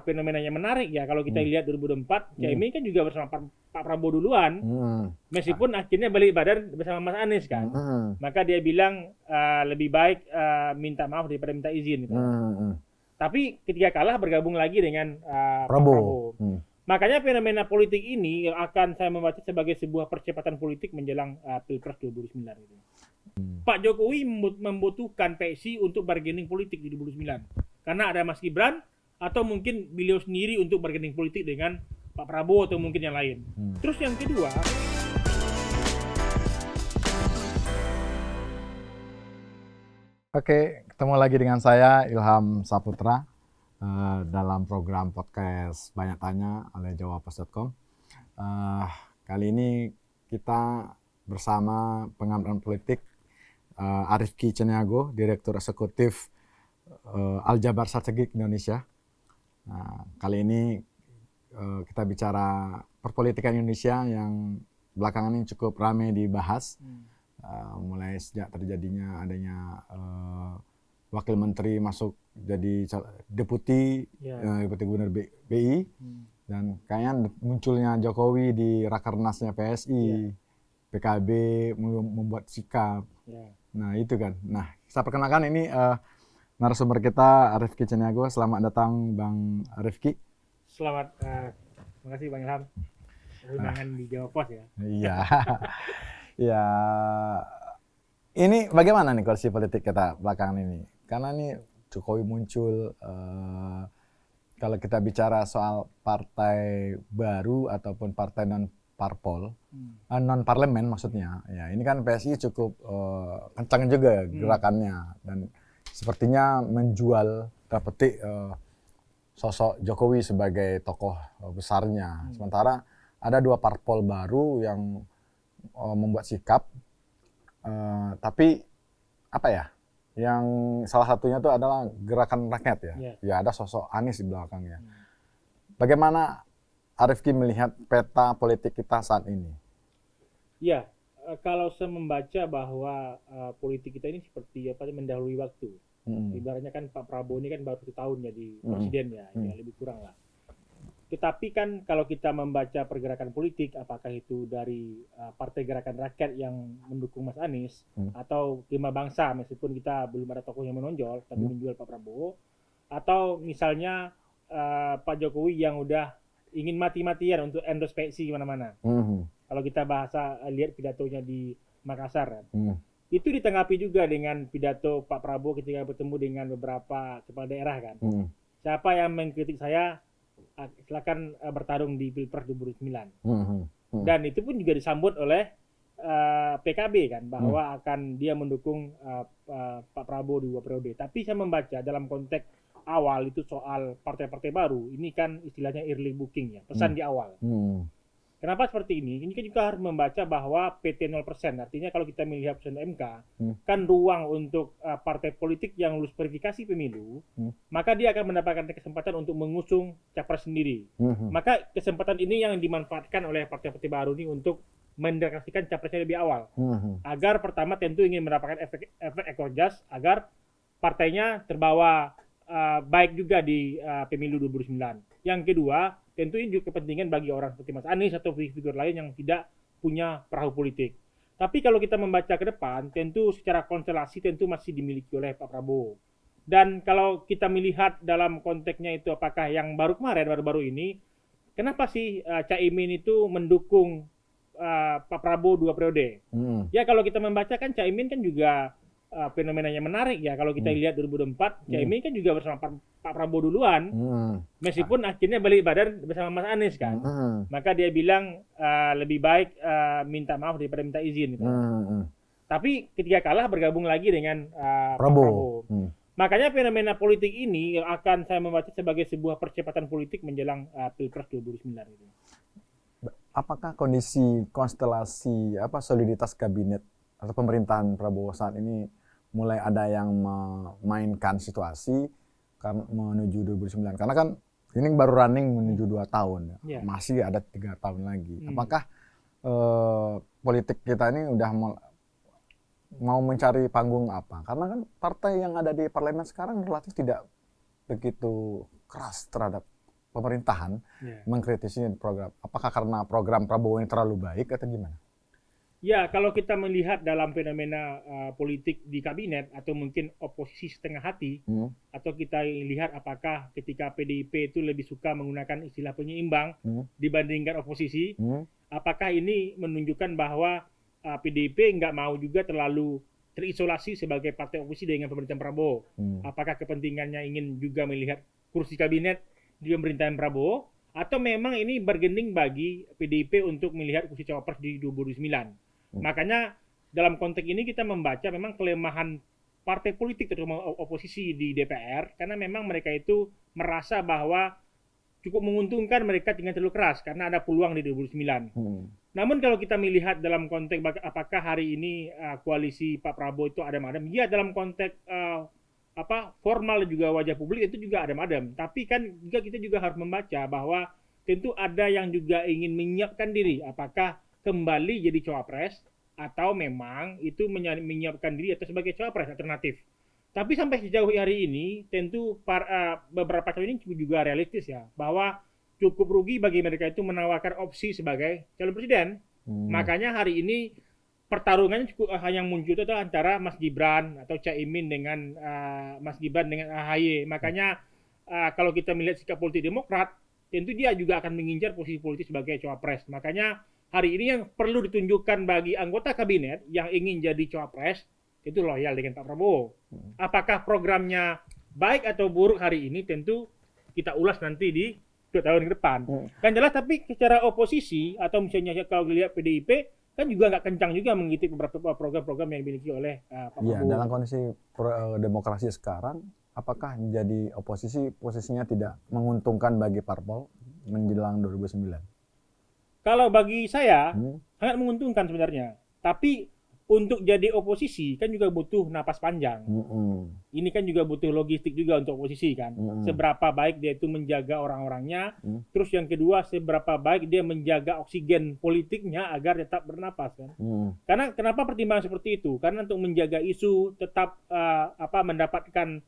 fenomenanya menarik ya kalau kita lihat 2024 Caimin kan juga bersama Pak Prabowo duluan, meskipun akhirnya balik badan bersama Mas Anies kan, maka dia bilang lebih baik minta maaf daripada minta izin gitu. Tapi ketika kalah bergabung lagi dengan Pak Prabowo. Makanya fenomena politik ini akan saya membaca sebagai sebuah percepatan politik menjelang Pilpres 2009 gitu. Pak Jokowi membutuhkan PSI untuk bargaining politik di 2009 karena ada Mas Gibran atau mungkin beliau sendiri untuk bargaining politik dengan Pak Prabowo atau mungkin yang lain. Terus yang kedua, Oke, ketemu lagi dengan saya Ilham Saputra dalam program podcast Banyak Tanya oleh jawabpos.com. Kali ini kita bersama pengamat politik Arifki Ceniago, Direktur Eksekutif Aljabar Strategik Indonesia. Kali ini kita bicara perpolitikan Indonesia yang belakangan ini cukup ramai dibahas. Mulai sejak terjadinya adanya wakil menteri masuk jadi deputi gubernur BI, dan kayaknya munculnya Jokowi di rakernasnya PSI, PKB membuat sikap. Nah itu kan. Nah saya perkenalkan ini narasumber kita Arifki Ceniago. Selamat datang Bang Arifki. Selamat, terima kasih Bang Ilham. Undangan di Jawa Pos ya. Iya. Ya, ini bagaimana nih kondisi politik kita belakangan ini? Karena nih Jokowi muncul, kalau kita bicara soal partai baru ataupun partai non-parpol, non-parlemen maksudnya, ya ini kan PSI cukup kencang juga gerakannya dan sepertinya menjual petik sosok Jokowi sebagai tokoh besarnya. Sementara ada dua parpol baru yang membuat sikap, tapi apa ya? Yang salah satunya itu adalah gerakan rakyat ya. Ya ada sosok Anies di belakangnya. Bagaimana Arifki melihat peta politik kita saat ini? Ya, kalau saya membaca bahwa politik kita ini seperti apa mendahului waktu. Ibaratnya kan Pak Prabowo ini kan baru 1 tahun jadi presiden ya lebih kurang lah. Tetapi kan kalau kita membaca pergerakan politik, apakah itu dari Partai Gerakan Rakyat yang mendukung Mas Anies atau Lima Bangsa, meskipun kita belum ada tokoh yang menonjol tapi menjual Pak Prabowo, atau misalnya Pak Jokowi yang udah ingin mati-matian untuk endorse PSI kemana-mana. Kalau kita lihat pidatonya di Makassar, itu ditanggapi juga dengan pidato Pak Prabowo ketika bertemu dengan beberapa kepala daerah kan. Siapa yang mengkritik saya, silakan bertarung di Pilpres 2009. Dan itu pun juga disambut oleh PKB kan, bahwa akan dia mendukung Pak Prabowo 2 periode. Tapi saya membaca dalam konteks awal itu soal partai-partai baru, ini kan istilahnya early booking ya, pesan di awal. Kenapa seperti ini? Ini kan juga harus membaca bahwa PT 0%, artinya kalau kita melihat putusan MK, kan ruang untuk partai politik yang lulus verifikasi pemilu, maka dia akan mendapatkan kesempatan untuk mengusung capres sendiri. Maka kesempatan ini yang dimanfaatkan oleh partai-partai baru ini untuk mendeklarasikan capresnya lebih awal. Agar pertama tentu ingin mendapatkan efek ekor jas, agar partainya terbawa baik juga di pemilu 2009. Yang kedua, tentu ini juga kepentingan bagi orang seperti Mas Anies atau figur lain yang tidak punya perahu politik. Tapi kalau kita membaca ke depan, tentu secara konstelasi tentu masih dimiliki oleh Pak Prabowo. Dan kalau kita melihat dalam konteksnya itu apakah yang baru-baru ini, kenapa sih Caimin itu mendukung Pak Prabowo 2 periode? Ya kalau kita membaca kan Caimin kan juga fenomenanya menarik ya kalau kita lihat 2024 Caimin kan juga bersama Pak Prabowo duluan, meskipun akhirnya balik badan bersama Mas Anies kan, maka dia bilang lebih baik minta maaf daripada minta izin gitu. Tapi ketika kalah bergabung lagi dengan Pak Prabowo. Makanya fenomena politik ini akan saya membaca sebagai sebuah percepatan politik menjelang Pilpres 2009 gitu. Apakah kondisi konstelasi soliditas kabinet atau pemerintahan Prabowo saat ini mulai ada yang memainkan situasi menuju 2009? Karena kan ini baru running menuju 2 tahun, masih ada 3 tahun lagi. Apakah politik kita ini udah mau mencari panggung apa? Karena kan partai yang ada di parlemen sekarang relatif tidak begitu keras terhadap pemerintahan mengkritisi program. Apakah karena program Prabowo ini terlalu baik atau gimana? Ya, kalau kita melihat dalam fenomena politik di kabinet atau mungkin oposisi setengah hati, atau kita lihat apakah ketika PDIP itu lebih suka menggunakan istilah penyeimbang dibandingkan oposisi, apakah ini menunjukkan bahwa PDIP nggak mau juga terlalu terisolasi sebagai partai oposisi dengan pemerintahan Prabowo? Apakah kepentingannya ingin juga melihat kursi kabinet di pemerintahan Prabowo, atau memang ini bargaining bagi PDIP untuk melihat kursi cawapres di 2029? Makanya dalam konteks ini kita membaca memang kelemahan partai politik terutama oposisi di DPR, karena memang mereka itu merasa bahwa cukup menguntungkan mereka tinggal terlalu keras karena ada peluang di 2009. Namun kalau kita melihat dalam konteks apakah hari ini koalisi Pak Prabowo itu adem-adem, ya dalam konteks formal juga wajah publik itu juga adem-adem. Tapi kan juga kita juga harus membaca bahwa tentu ada yang juga ingin menyiapkan diri, apakah kembali jadi cawapres atau memang itu menyiapkan diri atau sebagai cawapres alternatif. Tapi sampai sejauh hari ini tentu beberapa calon ini juga realistis ya, bahwa cukup rugi bagi mereka itu menawarkan opsi sebagai calon presiden. Makanya hari ini pertarungannya cukup yang muncul itu antara Mas Gibran atau Caimin dengan Mas Gibran dengan AHY. Makanya kalau kita melihat sikap politik Demokrat, tentu dia juga akan mengincar posisi politik sebagai cawapres. Makanya hari ini yang perlu ditunjukkan bagi anggota kabinet yang ingin jadi cawapres itu loyal dengan Pak Prabowo. Apakah programnya baik atau buruk hari ini tentu kita ulas nanti di 2 tahun ke depan. Kan jelas, tapi secara oposisi atau misalnya kalau dilihat PDIP kan juga nggak kencang juga mengikuti beberapa program-program yang dimiliki oleh Pak Prabowo. Iya, dalam kondisi demokrasi sekarang, apakah menjadi oposisi posisinya tidak menguntungkan bagi parpol menjelang 2009? Kalau bagi saya sangat menguntungkan sebenarnya. Tapi untuk jadi oposisi kan juga butuh napas panjang. Ini kan juga butuh logistik juga untuk oposisi kan. Seberapa baik dia itu menjaga orang-orangnya. Terus yang kedua, seberapa baik dia menjaga oksigen politiknya agar tetap bernapas kan. Karena kenapa pertimbangan seperti itu? Karena untuk menjaga isu tetap mendapatkan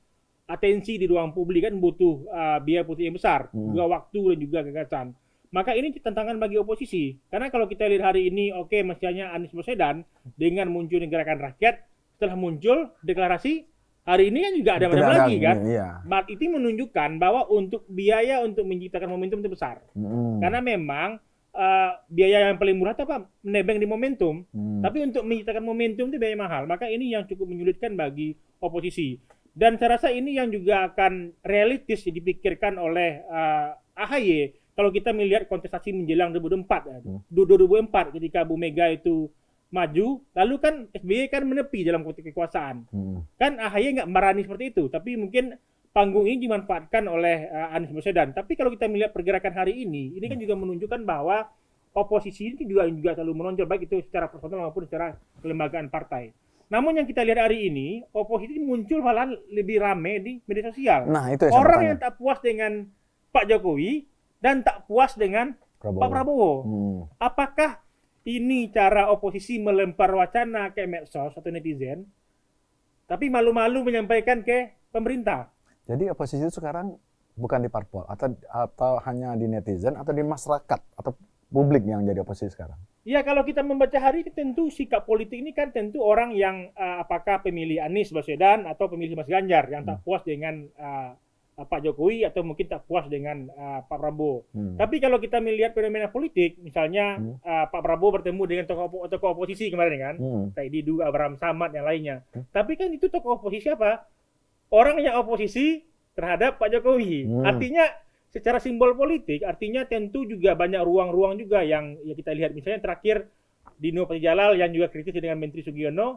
atensi di ruang publik kan butuh biaya politik yang besar, juga waktu dan juga gagasan. Maka ini tantangan bagi oposisi. Karena kalau kita lihat hari ini, misalnya Anies Baswedan dengan munculnya Gerakan Rakyat, setelah muncul deklarasi, hari ini kan juga ada macam lagi kan. Itu menunjukkan bahwa untuk biaya untuk menciptakan momentum itu besar. Karena memang biaya yang paling murah itu menebeng di momentum. Tapi untuk menciptakan momentum itu biaya mahal. Maka ini yang cukup menyulitkan bagi oposisi. Dan saya rasa ini yang juga akan realistis dipikirkan oleh AHY. Kalau kita melihat kontestasi menjelang 2004 ketika Bu Mega itu maju, lalu kan SBY kan menepi dalam konteks kekuasaan. Kan AHY nggak marani seperti itu, tapi mungkin panggung ini dimanfaatkan oleh Anies Baswedan. Tapi kalau kita melihat pergerakan hari ini kan juga menunjukkan bahwa oposisi ini juga selalu menonjol, baik itu secara personal maupun secara kelembagaan partai. Namun yang kita lihat hari ini, oposisi muncul malah lebih ramai di media sosial. Nah, itu orang yang tak puas dengan Pak Jokowi dan tak puas dengan Pak Prabowo. Apakah ini cara oposisi melempar wacana ke medsos atau netizen, tapi malu-malu menyampaikan ke pemerintah? Jadi oposisi itu sekarang bukan di parpol atau hanya di netizen atau di masyarakat atau publik yang jadi oposisi sekarang? Ya, kalau kita membaca hari ini tentu sikap politik ini kan tentu orang yang apakah pemilih Anies Baswedan atau pemilih Mas Ganjar yang tak puas dengan Pak Jokowi atau mungkin tak puas dengan Pak Prabowo. Tapi kalau kita melihat fenomena politik, misalnya Pak Prabowo bertemu dengan tokoh oposisi kemarin kan, Taidi Didu, Abraham Samad, yang lainnya. Tapi kan itu tokoh oposisi apa? Orang yang oposisi terhadap Pak Jokowi. Artinya secara simbol politik, artinya tentu juga banyak ruang-ruang juga yang ya kita lihat. Misalnya terakhir Dino Patijalal yang juga kritis dengan Menteri Sugiono,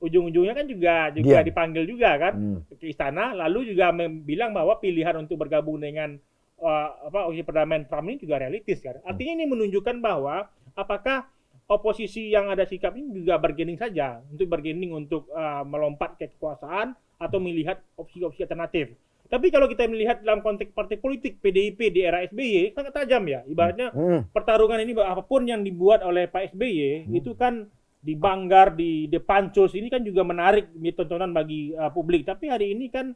ujung-ujungnya kan juga dipanggil juga kan ke istana, lalu juga bilang bahwa pilihan untuk bergabung dengan oposisi perdamaian Trump ini juga realistis kan. Artinya ini menunjukkan bahwa apakah oposisi yang ada sikap ini juga bargaining saja, untuk melompat ke kekuasaan atau melihat opsi-opsi alternatif. Tapi kalau kita melihat dalam konteks partai politik PDIP di era SBY sangat tajam ya. Ibaratnya pertarungan ini apapun yang dibuat oleh Pak SBY itu kan di Banggar, di Pancus ini kan juga menarik tontonan bagi publik. Tapi hari ini kan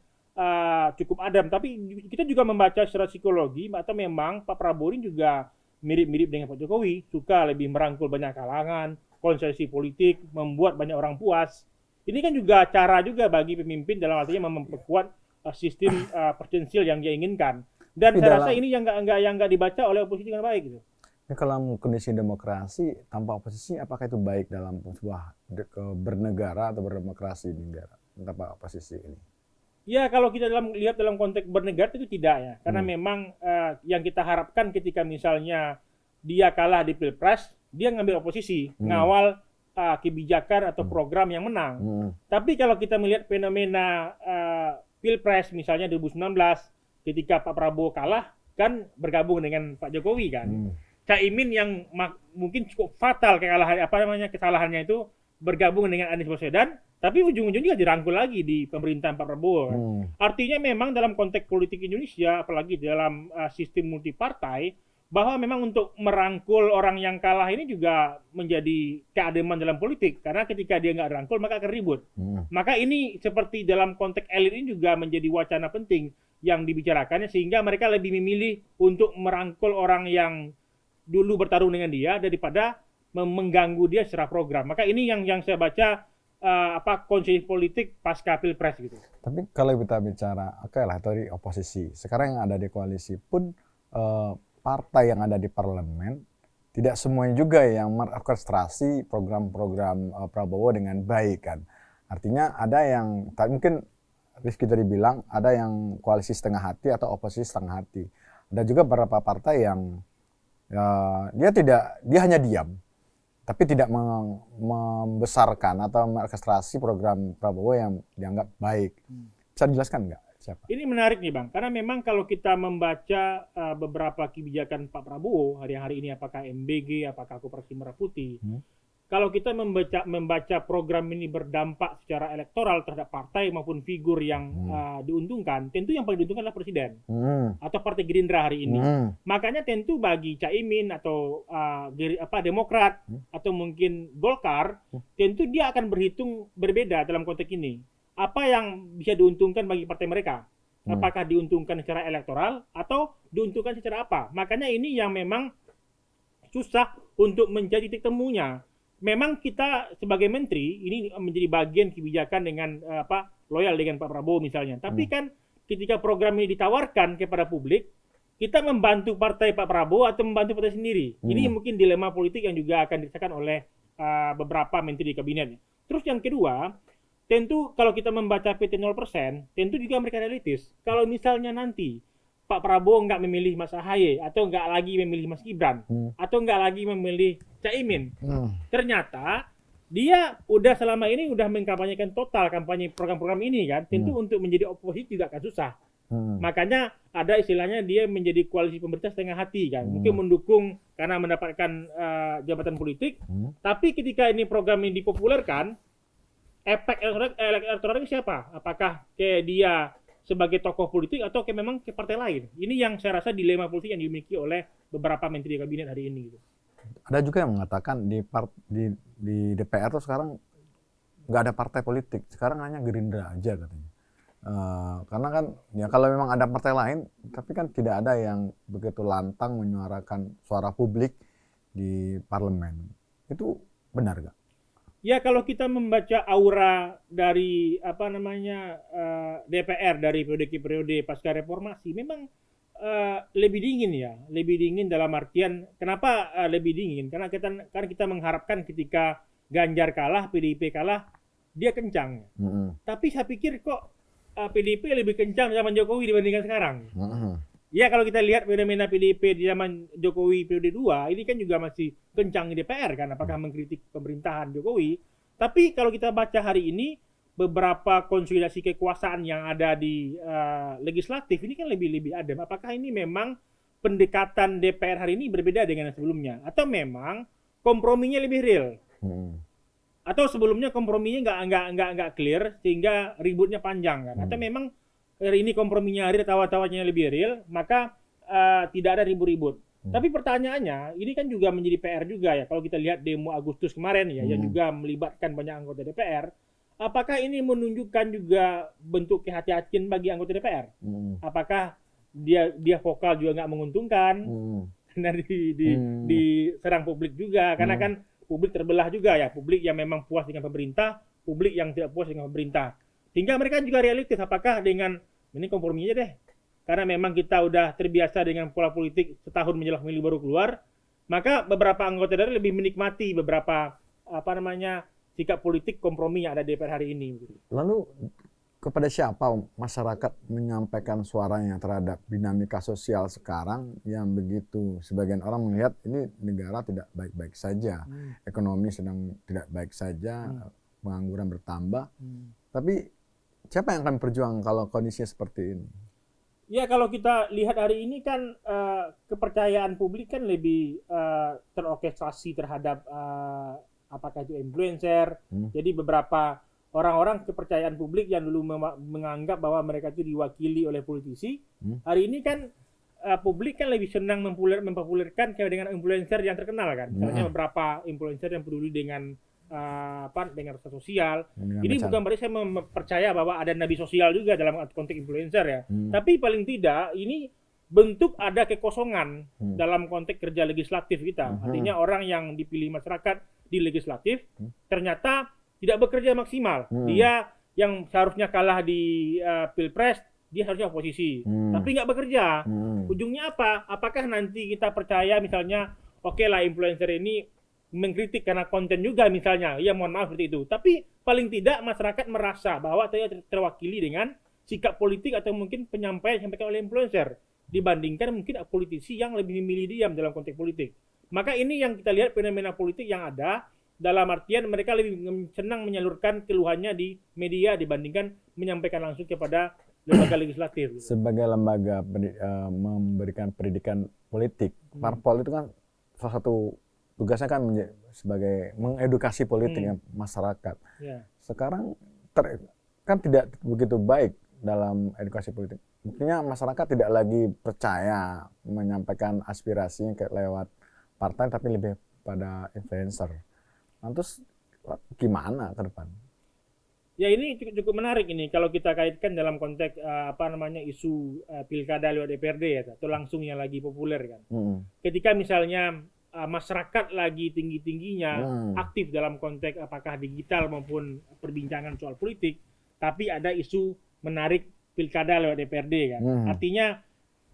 cukup adem. Tapi kita juga membaca secara psikologi atau memang Pak Prabowo ini juga mirip-mirip dengan Pak Jokowi, suka lebih merangkul banyak kalangan, konsesi politik, membuat banyak orang puas. Ini kan juga cara juga bagi pemimpin dalam artinya memperkuat sistem presidensial yang dia inginkan. Dan saya rasa ini yang nggak dibaca oleh oposisi dengan baik gitu. Ya, kalau kondisi demokrasi tanpa oposisi, apakah itu baik dalam sebuah bernegara atau berdemokrasi di negara tanpa oposisi ini? Ya, kalau kita lihat dalam konteks bernegara itu tidak ya, karena memang yang kita harapkan ketika misalnya dia kalah di Pilpres, dia ngambil oposisi, ngawal kebijakan atau program yang menang. Tapi kalau kita melihat fenomena Pilpres misalnya 2019, ketika Pak Prabowo kalah, kan bergabung dengan Pak Jokowi kan. Caimin yang mungkin cukup fatal kesalahannya itu bergabung dengan Anies Baswedan, tapi ujung-ujungnya dirangkul lagi di pemerintahan Pak Prabowo. Artinya memang dalam konteks politik Indonesia, apalagi dalam sistem multipartai, bahwa memang untuk merangkul orang yang kalah ini juga menjadi keademan dalam politik, karena ketika dia nggak rangkul maka akan ribut. Maka ini seperti dalam konteks elit ini juga menjadi wacana penting yang dibicarakannya, sehingga mereka lebih memilih untuk merangkul orang yang dulu bertarung dengan dia daripada mengganggu dia secara program. Maka ini yang saya baca konsep politik pasca Pilpres gitu. Tapi kalau kita bicara lah dari oposisi, sekarang yang ada di koalisi pun partai yang ada di parlemen tidak semuanya juga yang merorkestrasi program-program Prabowo dengan baik kan. Artinya ada yang mungkin Rizky tadi bilang ada yang koalisi setengah hati atau oposisi setengah hati. Ada juga beberapa partai yang dia hanya diam, tapi tidak membesarkan atau mengorkestrasi program Prabowo yang dianggap baik. Bisa dijelaskan nggak siapa? Ini menarik nih Bang, karena memang kalau kita membaca beberapa kebijakan Pak Prabowo hari-hari ini, apakah MBG, apakah Koperasi Merah Putih, kalau kita membaca program ini berdampak secara elektoral terhadap partai maupun figur yang diuntungkan, tentu yang paling diuntungkan adalah presiden atau Partai Gerindra hari ini. Makanya tentu bagi Caimin atau Demokrat atau mungkin Golkar, tentu dia akan berhitung berbeda dalam konteks ini. Apa yang bisa diuntungkan bagi partai mereka? Apakah diuntungkan secara elektoral atau diuntungkan secara apa? Makanya ini yang memang susah untuk menjadi titik temunya. Memang kita sebagai menteri ini menjadi bagian kebijakan dengan loyal dengan Pak Prabowo misalnya. Tapi kan ketika program ini ditawarkan kepada publik, kita membantu partai Pak Prabowo atau membantu partai sendiri. Ini mungkin dilema politik yang juga akan dirasakan oleh beberapa menteri di kabinetnya. Terus yang kedua, tentu kalau kita membaca PT 0%, tentu juga mereka realistis. Kalau misalnya nanti Pak Prabowo nggak memilih Mas Ahaye atau nggak lagi memilih Mas Gibran atau nggak lagi memilih Caimin, ternyata dia udah selama ini udah mengkampanyekan total kampanye program-program ini kan, tentu untuk menjadi oposisi juga akan susah. Makanya ada istilahnya dia menjadi koalisi pemerintah setengah hati kan, mungkin mendukung karena mendapatkan jabatan politik, tapi ketika ini program ini dipopulerkan, efek elektoral siapa? Apakah kayak dia sebagai tokoh politik atau memang ke partai lain? Ini yang saya rasa dilema politik yang dimiliki oleh beberapa menteri kabinet hari ini. Gitu. Ada juga yang mengatakan di DPR tuh sekarang nggak ada partai politik, sekarang hanya Gerindra aja katanya. Karena kan ya kalau memang ada partai lain, tapi kan tidak ada yang begitu lantang menyuarakan suara publik di parlemen. Itu benar nggak? Ya kalau kita membaca aura dari DPR dari periode ke periode pasca reformasi memang lebih dingin ya, lebih dingin dalam artian kenapa lebih dingin? Karena kita mengharapkan ketika Ganjar kalah, PDIP kalah, dia kencang. Tapi saya pikir kok PDIP lebih kencang zaman Jokowi dibandingkan sekarang. Ya kalau kita lihat fenomena PDIP di zaman Jokowi periode 2, ini kan juga masih kencang di DPR kan, apakah mengkritik pemerintahan Jokowi. Tapi kalau kita baca hari ini, beberapa konsolidasi kekuasaan yang ada di legislatif ini kan lebih adem. Apakah ini memang pendekatan DPR hari ini berbeda dengan sebelumnya? Atau memang komprominya lebih real? Atau sebelumnya komprominya nggak clear sehingga ributnya panjang kan? Atau memang hari ini komprominya real, tawa-tawanya lebih real, maka tidak ada ribut-ribut. Tapi pertanyaannya, ini kan juga menjadi PR juga ya. Kalau kita lihat demo Agustus kemarin ya, yang juga melibatkan banyak anggota DPR, apakah ini menunjukkan juga bentuk kehati-hatian bagi anggota DPR? Apakah dia vokal juga nggak menguntungkan karena diserang publik juga, karena kan publik terbelah juga ya, publik yang memang puas dengan pemerintah, publik yang tidak puas dengan pemerintah, sehingga mereka juga realistis apakah dengan ini kompromi aja deh, karena memang kita udah terbiasa dengan pola politik setahun menjelang pemilu baru keluar, maka beberapa anggota DPR lebih menikmati beberapa sikap politik kompromi yang ada di DPR hari ini. Lalu kepada siapa masyarakat menyampaikan suaranya terhadap dinamika sosial sekarang yang begitu sebagian orang melihat ini negara tidak baik-baik saja, ekonomi sedang tidak baik saja, pengangguran bertambah. Tapi siapa yang akan berjuang kalau kondisinya seperti ini? Ya kalau kita lihat hari ini kan kepercayaan publik kan lebih terorkestrasi terhadap apakah itu influencer. Jadi beberapa orang-orang kepercayaan publik yang dulu menganggap bahwa mereka itu diwakili oleh politisi, hari ini kan publik kan lebih senang mempopulerkan dengan influencer yang terkenal kan. Misalnya beberapa influencer yang peduli dengan dengan sosial. Ini bukan berarti saya percaya bahwa ada nabi sosial juga dalam konteks influencer ya. Tapi paling tidak ini bentuk ada kekosongan dalam konteks kerja legislatif kita. Artinya orang yang dipilih masyarakat di legislatif ternyata tidak bekerja maksimal. Dia yang seharusnya kalah di pilpres, dia harusnya oposisi, tapi nggak bekerja. Ujungnya apa? Apakah nanti kita percaya misalnya, oke lah influencer ini mengkritik karena konten juga misalnya, ya mohon maaf seperti itu. Tapi paling tidak masyarakat merasa bahwa saya terwakili dengan sikap politik atau mungkin penyampaian yang disampaikan oleh influencer dibandingkan mungkin politisi yang lebih memilih diam dalam konteks politik. Maka ini yang kita lihat fenomena politik yang ada. Dalam artian mereka lebih senang menyalurkan keluhannya di media dibandingkan menyampaikan langsung kepada lembaga legislatif. Sebagai lembaga memberikan pendidikan politik, parpol itu kan salah satu tugasnya kan sebagai mengedukasi politiknya masyarakat. Sekarang kan tidak begitu baik dalam edukasi politik. Buktinya masyarakat tidak lagi percaya menyampaikan aspirasinya lewat partai, tapi lebih pada influencer. Terus gimana ke depan? Ya ini cukup menarik ini kalau kita kaitkan dalam konteks isu pilkada lewat DPRD ya, atau langsung yang lagi populer kan. Ketika misalnya masyarakat lagi tinggi-tingginya aktif dalam konteks apakah digital maupun perbincangan soal politik, tapi ada isu menarik pilkada lewat DPRD kan. Artinya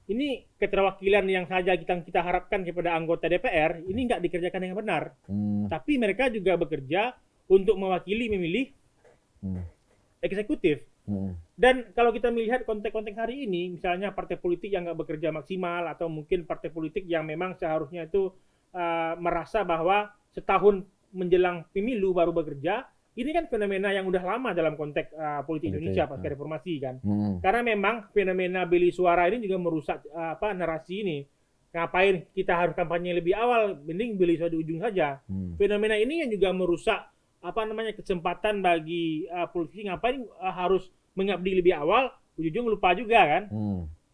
ini keterwakilan yang saja kita harapkan kepada anggota DPR ini nggak dikerjakan dengan benar. Tapi mereka juga bekerja untuk mewakili memilih eksekutif. Dan kalau kita melihat konteks-konteks hari ini, misalnya partai politik yang nggak bekerja maksimal atau mungkin partai politik yang memang seharusnya itu merasa bahwa setahun menjelang pemilu baru bekerja, ini kan fenomena yang udah lama dalam konteks politik Indonesia pasca reformasi kan. Karena memang fenomena beli suara ini juga merusak narasi ini. Ngapain kita harus kampanye lebih awal, mending beli suara di ujung saja. Fenomena ini yang juga merusak kesempatan bagi politisi, ngapain harus mengabdi lebih awal, ujung-ujung lupa juga kan.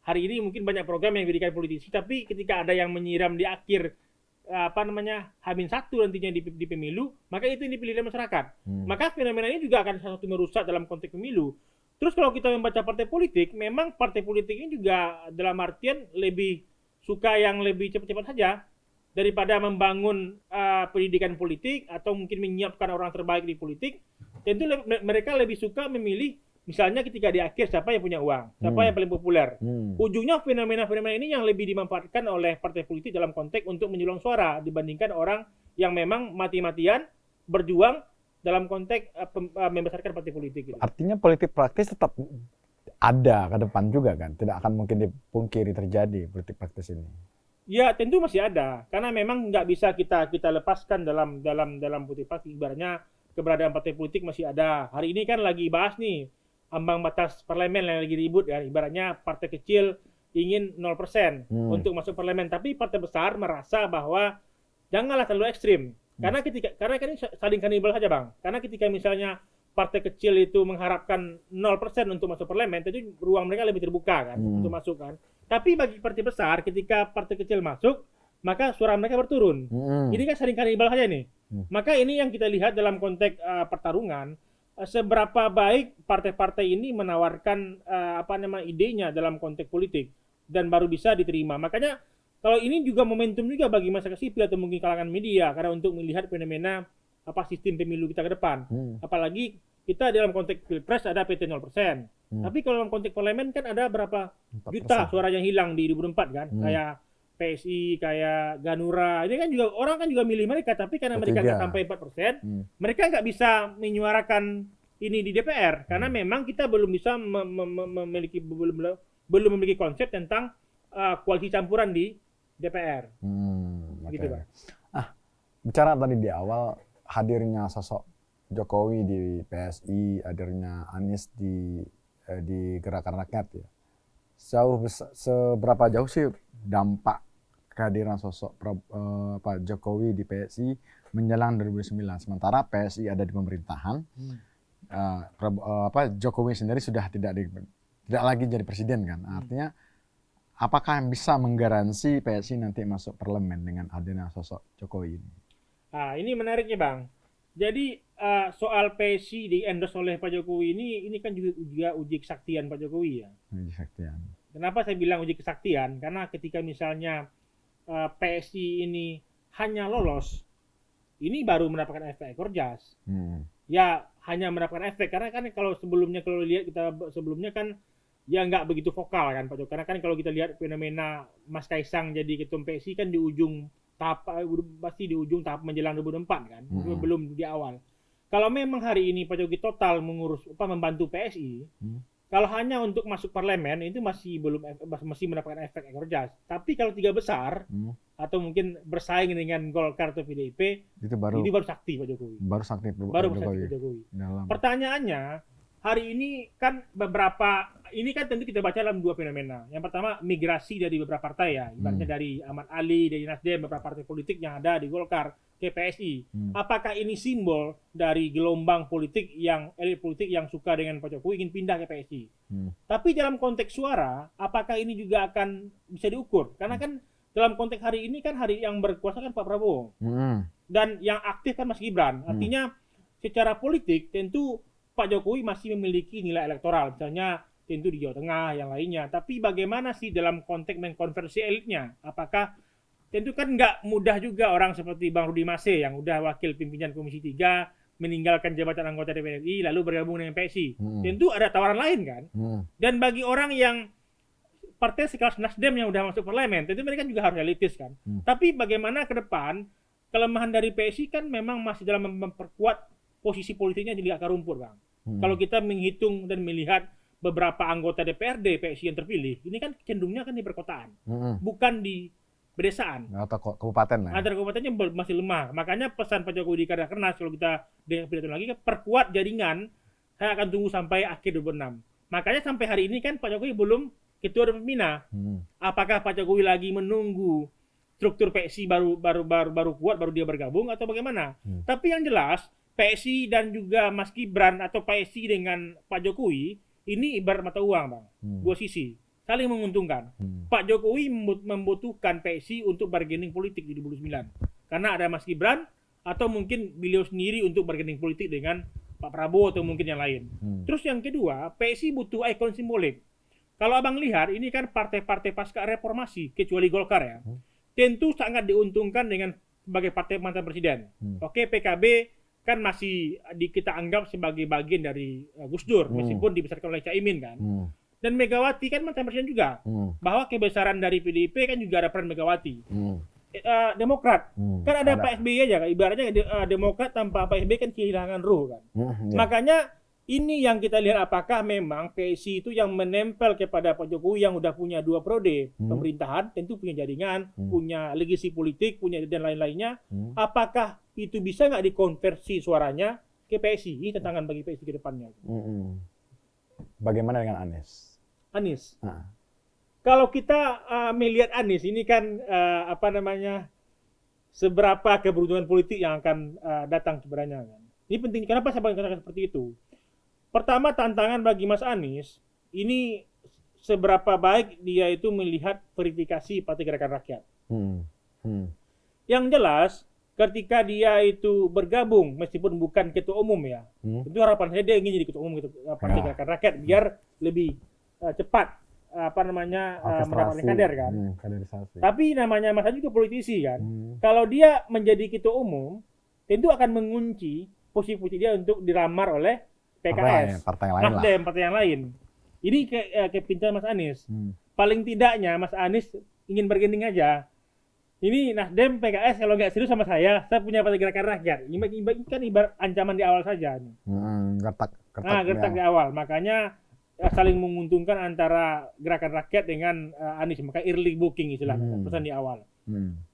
Hari ini mungkin banyak program yang diberikan politisi, tapi ketika ada yang menyiram di akhir H-1 nantinya di pemilu, maka itu yang dipilih oleh masyarakat. Maka fenomena ini juga akan salah satu merusak dalam konteks pemilu. Terus kalau kita membaca partai politik, memang partai politik ini juga dalam artian lebih suka yang lebih cepat-cepat saja daripada membangun pendidikan politik atau mungkin menyiapkan orang terbaik di politik. Tentu mereka lebih suka memilih misalnya ketika di akhir siapa yang punya uang, siapa yang paling populer. Ujungnya fenomena-fenomena ini yang lebih dimanfaatkan oleh partai politik dalam konteks untuk menjulang suara dibandingkan orang yang memang mati-matian berjuang dalam konteks membesarkan partai politik. Gitu. Artinya politik praktis tetap ada ke depan juga kan? Tidak akan mungkin dipungkiri terjadi politik praktis ini. Ya tentu masih ada, karena memang nggak bisa kita lepaskan dalam politik praktis. Ibaratnya keberadaan partai politik masih ada. Hari ini kan lagi bahas nih ambang batas parlemen yang lagi ribut ya, ibaratnya partai kecil ingin 0% untuk masuk parlemen, tapi partai besar merasa bahwa janganlah terlalu ekstrim. Karena ini saling kanibal saja Bang. Karena ketika misalnya partai kecil itu mengharapkan 0% untuk masuk parlemen, itu ruang mereka lebih terbuka kan untuk masuk kan. Tapi bagi partai besar ketika partai kecil masuk, maka suara mereka berturun. Ini kan saling kanibal saja nih. Maka ini yang kita lihat dalam konteks pertarungan. seberapa baik partai-partai ini menawarkan idenya dalam konteks politik dan baru bisa diterima. Makanya kalau ini juga momentum juga bagi masyarakat sipil atau mungkin kalangan media karena untuk melihat fenomena sistem pemilu kita ke depan. Apalagi kita dalam konteks pilpres ada PT 0%. Tapi kalau dalam konteks parlemen kan ada berapa 4%. juta suara yang hilang di 2004 kan. Kayak PSI, kayak Ganura, ini kan juga orang kan juga milih mereka, tapi karena mereka nggak sampai 4%, mereka nggak bisa menyuarakan ini di DPR karena memang kita belum bisa belum memiliki konsep tentang koalisi campuran di DPR. Gitu, Bang. Bicara tadi di awal hadirnya sosok Jokowi di PSI, hadirnya Anies di Gerakan Rakyat ya. Seberapa jauh sih dampak kehadiran sosok Pak Jokowi di PSI menjelang 2009, sementara PSI ada di pemerintahan, Jokowi sendiri sudah tidak lagi jadi presiden kan, artinya apakah yang bisa menggaransi PSI nanti masuk parlemen dengan hadirnya sosok Jokowi ini? Ini menariknya Bang. Jadi soal PSI di endorse oleh Pak Jokowi ini kan juga uji kesaktian Pak Jokowi ya. Uji kesaktian. Kenapa saya bilang uji kesaktian? Karena ketika misalnya PSI ini hanya lolos, ini baru mendapatkan efek ekor jas. Ya hanya mendapatkan efek karena kan kalau lihat kita sebelumnya kan ya nggak begitu vokal kan Pak Jokowi. Karena kan kalau kita lihat fenomena Mas Kaisang jadi ketum PSI kan di ujung tahap menjelang 2004 kan, belum di awal. Kalau memang hari ini Pak Jokowi total membantu PSI, kalau hanya untuk masuk parlemen itu masih mendapatkan efek ekor jas. Tapi kalau tiga besar atau mungkin bersaing dengan Golkar atau PDIP, itu baru sakti Pak Jokowi. Baru sakti Pak Jokowi. Pertanyaannya hari ini kan tentu kita baca dalam dua fenomena. Yang pertama migrasi dari beberapa partai ya, ibaratnya dari Ahmad Ali, dari Nasdem, beberapa partai politik yang ada di Golkar ke PSI. Apakah ini simbol dari gelombang elit politik yang suka dengan Pak Jokowi ingin pindah ke PSI? Tapi dalam konteks suara, apakah ini juga akan bisa diukur? Karena kan dalam konteks hari ini kan hari yang berkuasa kan Pak Prabowo. Dan yang aktif kan Mas Gibran. Artinya secara politik tentu Pak Jokowi masih memiliki nilai elektoral, misalnya tentu di Jawa Tengah, yang lainnya. Tapi bagaimana sih dalam konteks mengkonversi elitnya? Apakah tentu kan nggak mudah juga orang seperti Bang Rudi Mase yang udah wakil pimpinan Komisi 3 meninggalkan jabatan anggota DPR RI lalu bergabung dengan PSI. Tentu ada tawaran lain kan? Dan bagi orang yang partai sekelas Nasdem yang udah masuk parlemen, tentu mereka juga harus realistis kan. Tapi bagaimana ke depan kelemahan dari PSI kan memang masih dalam memperkuat posisi politiknya di akar rumput, Bang. Kalau kita menghitung dan melihat beberapa anggota DPRD PSI yang terpilih, ini kan cenderungnya kan di perkotaan, bukan di pedesaan. Atau kabupaten lah. Antara kabupatennya masih lemah. Makanya pesan Pak Jokowi di Kernas kalau kita dengar pidato lagi, perkuat jaringan, saya akan tunggu sampai akhir 2026. Makanya sampai hari ini kan Pak Jokowi belum ketua dan pembina. Apakah Pak Jokowi lagi menunggu struktur PSI baru kuat, baru dia bergabung atau bagaimana? Tapi yang jelas PSI dan juga Mas Gibran atau PSI dengan Pak Jokowi ini ibarat mata uang, Bang. Dua sisi, saling menguntungkan. Pak Jokowi membutuhkan PSI untuk bargaining politik di 2009 karena ada Mas Gibran atau mungkin beliau sendiri untuk bargaining politik dengan Pak Prabowo atau mungkin yang lain. Terus yang kedua, PSI butuh ikon simbolik. Kalau Abang lihat ini kan partai-partai pasca reformasi kecuali Golkar ya, tentu sangat diuntungkan dengan sebagai partai mantan presiden. Oke, PKB kan masih kita anggap sebagai bagian dari Gus Dur, meskipun dibesarkan oleh Caimin kan. Dan Megawati kan mantan presiden juga. Bahwa kebesaran dari PDIP kan juga ada peran Megawati. Demokrat, kan ada Pak SBY aja kan. Ibaratnya Demokrat tanpa Pak SBY kan kehilangan ruh kan. Makanya ini yang kita lihat apakah memang PSI itu yang menempel kepada Pak Jokowi yang udah punya 2 periode pemerintahan, tentu punya jaringan, punya legasi politik, punya dan lain-lainnya. Apakah itu bisa nggak dikonversi suaranya ke PSI? Ini tantangan bagi PSI ke depannya. Bagaimana dengan Anies? Kalau kita melihat Anies ini kan seberapa keberuntungan politik yang akan datang sebenarnya kan. Ini penting. Kenapa saya katakan seperti itu? Pertama, tantangan bagi Mas Anies ini seberapa baik dia itu melihat verifikasi Partai Gerakan Rakyat. Yang jelas ketika dia itu bergabung meskipun bukan ketua umum ya, itu harapan saya dia ingin jadi ketua umum gitu, Partai Gerakan Rakyat biar lebih cepat mendapatkan kader kan. Kaderisasi. Tapi namanya Mas Anies juga politisi kan. Kalau dia menjadi ketua umum, tentu akan mengunci posisi dia untuk dilamar oleh PKS, partai lain lah. Nasdem, partai yang lain. Ini kepintaran Mas Anies. Paling tidaknya Mas Anies ingin berganding aja. Ini Nasdem, PKS kalau nggak serius sama saya punya Partai Gerakan Rakyat. Ini kan ibarat ancaman di awal saja. Gertak di awal. Makanya saling menguntungkan antara Gerakan Rakyat dengan Anies. Maka early booking istilahnya, pesan di awal.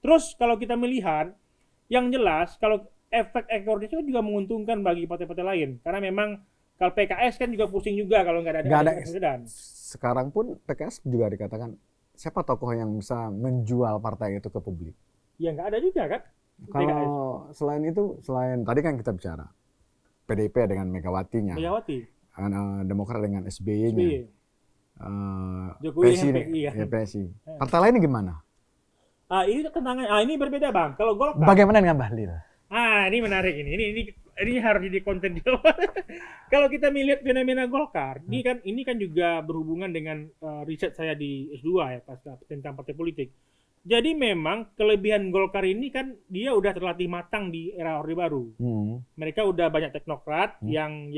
Terus kalau kita melihat, yang jelas kalau efek ekornya juga menguntungkan bagi partai-partai lain. Karena memang kalau PKS kan juga pusing juga kalau nggak ada presiden. Sekarang pun PKS juga dikatakan siapa tokoh yang bisa menjual partai itu ke publik? Ya nggak ada juga kan. Kalau selain itu, selain tadi kan kita bicara PDIP dengan Megawati-nya, Demokrat dengan SBY-nya, Jokowi PSI, dengan PSI. Partai lainnya gimana? Ini tantangan. Ini berbeda bang. Kalau Golkar. Bagaimana dengan Bahlil? Ini menarik ini harus jadi konten juga. Kalau kita melihat fenomena Golkar, ini kan juga berhubungan dengan riset saya di S2 ya tentang partai politik. Jadi memang kelebihan Golkar ini kan dia udah terlatih matang di era Orde Baru. Mereka udah banyak teknokrat yang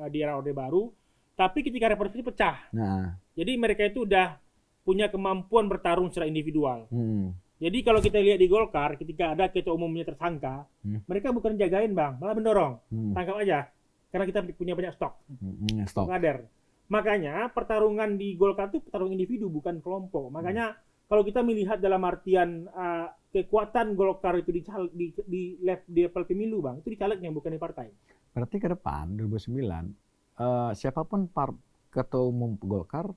di era Orde Baru, tapi ketika representasi pecah. Jadi mereka itu udah punya kemampuan bertarung secara individual. Jadi kalau kita lihat di Golkar, ketika ada ketua umumnya tersangka, mereka bukan jagain bang, malah mendorong, tangkap aja, karena kita punya banyak stok kader. Makanya pertarungan di Golkar itu pertarungan individu bukan kelompok. Makanya kalau kita melihat dalam artian kekuatan Golkar itu di level pemilu bang, itu di calegnya bukan di partai. Berarti ke depan 2009 siapapun ketua umum Golkar,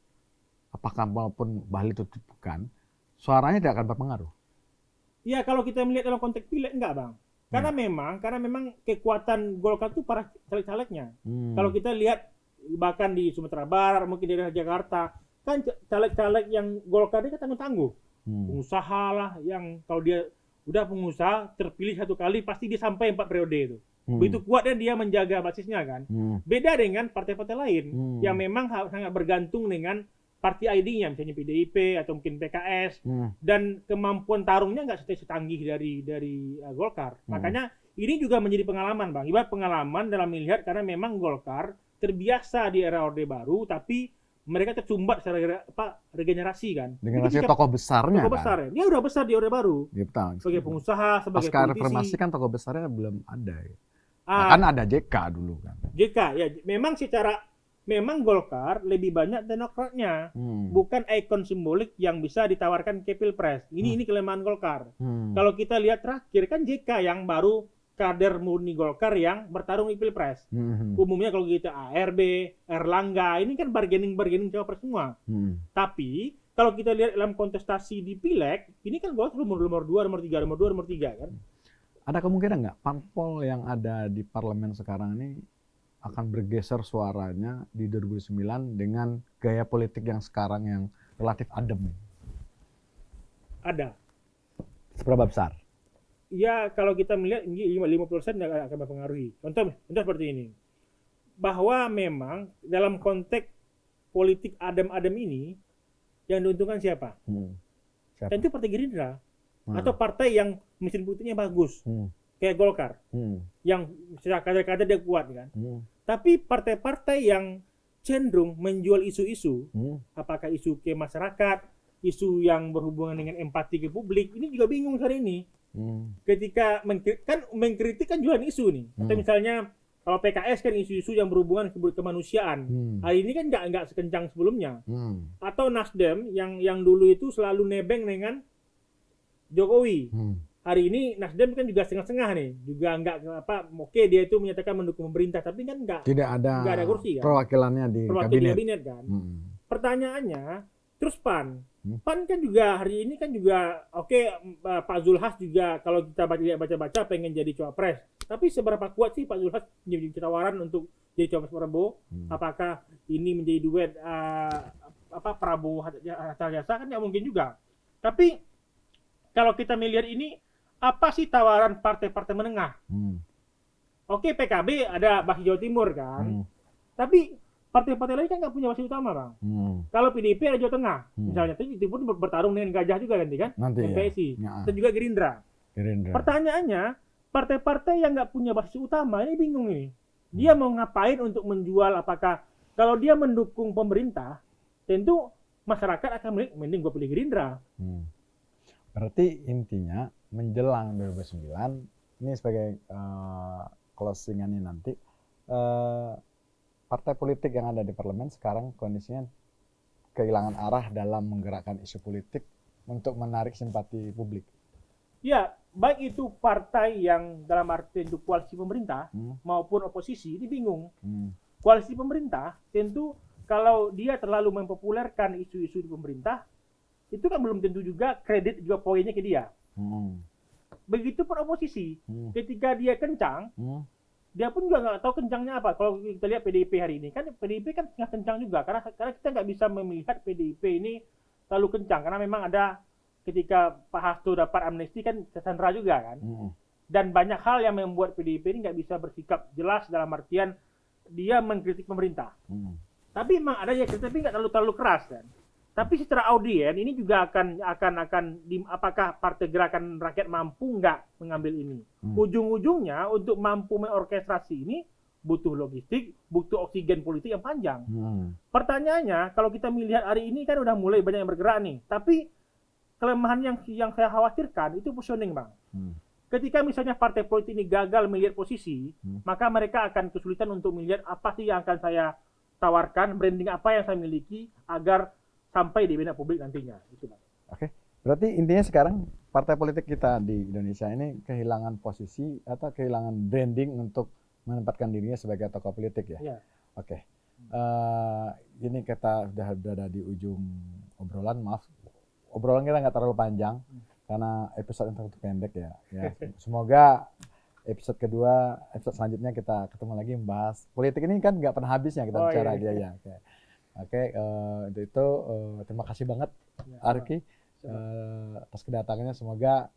apakah maupun Bahlil itu bukan, suaranya tidak akan berpengaruh. Ya kalau kita melihat dalam konteks pileg enggak bang, karena memang kekuatan Golkar itu para caleg-calegnya. Kalau kita lihat bahkan di Sumatera Barat, mungkin di daerah Jakarta, kan caleg-caleg yang Golkar ini kan tangguh-tangguh, pengusaha lah, yang kalau dia udah pengusaha terpilih satu kali pasti dia sampai 4 periode itu. Begitu kuatnya dia menjaga basisnya kan. Beda dengan partai-partai lain yang memang sangat bergantung dengan parti ID-nya, misalnya PDIP atau mungkin PKS, dan kemampuan tarungnya nggak setanggih dari Golkar. Makanya ini juga menjadi pengalaman bang, ibarat pengalaman dalam melihat karena memang Golkar terbiasa di era Orde Baru, tapi mereka tersumbat secara regenerasi kan. Regenerasi tokoh besarnya tokoh besar, ya. Dia udah besar di Orde Baru. Sebagai pengusaha, sebagai pasca politisi. reformasi kan tokoh besarnya belum ada. Kan ada JK dulu kan. JK ya, memang Golkar lebih banyak teknokratnya, bukan ikon simbolik yang bisa ditawarkan ke Pilpres. Ini kelemahan Golkar. Kalau kita lihat terakhir kan JK yang baru kader murni Golkar yang bertarung di Pilpres. Umumnya kalau kita ARB, Erlangga, ini kan bargaining cawapres semua. Tapi kalau kita lihat dalam kontestasi di Pileg, ini kan Golkar nomor 2, nomor 3, nomor 3 kan. Ada kemungkinan nggak parpol yang ada di parlemen sekarang ini akan bergeser suaranya di 2009 dengan gaya politik yang sekarang yang relatif adem? Ada. Seberapa besar? Ya kalau kita melihat 50% akan mempengaruhi. Contoh seperti ini. Bahwa memang dalam konteks politik adem-adem ini yang diuntungkan siapa? Tentu Partai Gerindra. Atau partai yang mesin putihnya bagus. Kayak Golkar, yang secara kader-kader dia kuat kan. Tapi partai-partai yang cenderung menjual isu-isu, apakah isu ke masyarakat, isu yang berhubungan dengan empati ke publik, ini juga bingung hari ini. Ketika mengkritik kan jualan isu nih. Atau misalnya kalau PKS kan isu-isu yang berhubungan kemanusiaan. Hari ini kan nggak sekencang sebelumnya. Atau Nasdem yang dulu itu selalu nebeng dengan Jokowi. Hari ini Nasdem kan juga setengah-setengah nih, juga nggak oke dia itu menyatakan mendukung pemerintah, tapi kan nggak ada kursi kan, perwakilannya di kabinet kan. Pertanyaannya, terus PAN kan juga hari ini kan juga Pak Zulhas juga kalau kita baca pengen jadi cawapres, tapi seberapa kuat sih Pak Zulhas menjadi tawaran untuk jadi cawapres Prabowo? Apakah ini menjadi duet Prabowo Hatta Rajasa kan nggak mungkin juga. Tapi kalau kita melihat ini apa sih tawaran partai-partai menengah? Hmm. Oke, PKB ada basis Jawa Timur kan, tapi partai-partai lain kan nggak punya basis utama, Bang. Kalau PDIP ada Jawa Tengah, misalnya, itu pun bertarung dengan Gajah juga nanti kan, Nanti ya. PSI, Ya. dan juga Gerindra. Pertanyaannya, partai-partai yang nggak punya basis utama ini bingung nih. Dia mau ngapain untuk menjual? Apakah kalau dia mendukung pemerintah, tentu masyarakat akan mending gue pilih Gerindra. Berarti intinya menjelang 2009 ini sebagai closingannya nanti, partai politik yang ada di parlemen sekarang kondisinya kehilangan arah dalam menggerakkan isu politik untuk menarik simpati publik. Ya, baik itu partai yang dalam arti itu koalisi pemerintah maupun oposisi, ini bingung. Koalisi pemerintah tentu kalau dia terlalu mempopulerkan isu-isu di pemerintah, itu kan belum tentu juga kredit juga poinnya ke dia. Begitupun oposisi, ketika dia kencang, dia pun juga nggak tahu kencangnya apa. Kalau kita lihat PDIP hari ini, kan PDIP kan tengah kencang juga, karena kita nggak bisa melihat PDIP ini terlalu kencang, karena memang ada ketika Pak Hasto dapat amnesti kan tersandra juga kan, dan banyak hal yang membuat PDIP ini nggak bisa bersikap jelas dalam artian dia mengkritik pemerintah. Tapi memang ada ya kritik, tapi nggak terlalu keras kan. Tapi secara audien ini juga akan apakah Partai Gerakan Rakyat mampu nggak mengambil ini? Ujung-ujungnya untuk mampu mengorkestrasi ini butuh logistik, butuh oksigen politik yang panjang. Pertanyaannya, kalau kita melihat hari ini kan udah mulai banyak yang bergerak nih, tapi kelemahan yang saya khawatirkan itu positioning, Bang. Ketika misalnya partai politik ini gagal melihat posisi, maka mereka akan kesulitan untuk melihat apa sih yang akan saya tawarkan, branding apa yang saya miliki agar sampai di benak publik nantinya. Gitu, Bang. Oke, berarti intinya sekarang partai politik kita di Indonesia ini kehilangan posisi atau kehilangan branding untuk menempatkan dirinya sebagai tokoh politik ya? Ya. Oke, ini kita sudah berada di ujung obrolan, maaf. Obrolan kita nggak terlalu panjang karena episode yang terlalu pendek ya. Semoga episode kedua, episode selanjutnya kita ketemu lagi membahas politik ini kan nggak pernah habisnya kita bicara dia ya. Oke, untuk itu terima kasih banget Arki atas kedatangannya. Semoga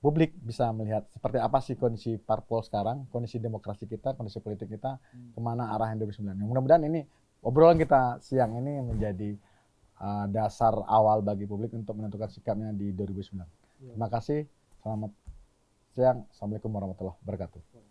publik bisa melihat seperti apa sih kondisi parpol sekarang, kondisi demokrasi kita, kondisi politik kita, kemana arah yang 2009. Mudah-mudahan ini obrolan kita siang ini menjadi dasar awal bagi publik untuk menentukan sikapnya di 2009. Terima kasih, selamat siang, assalamualaikum warahmatullahi wabarakatuh.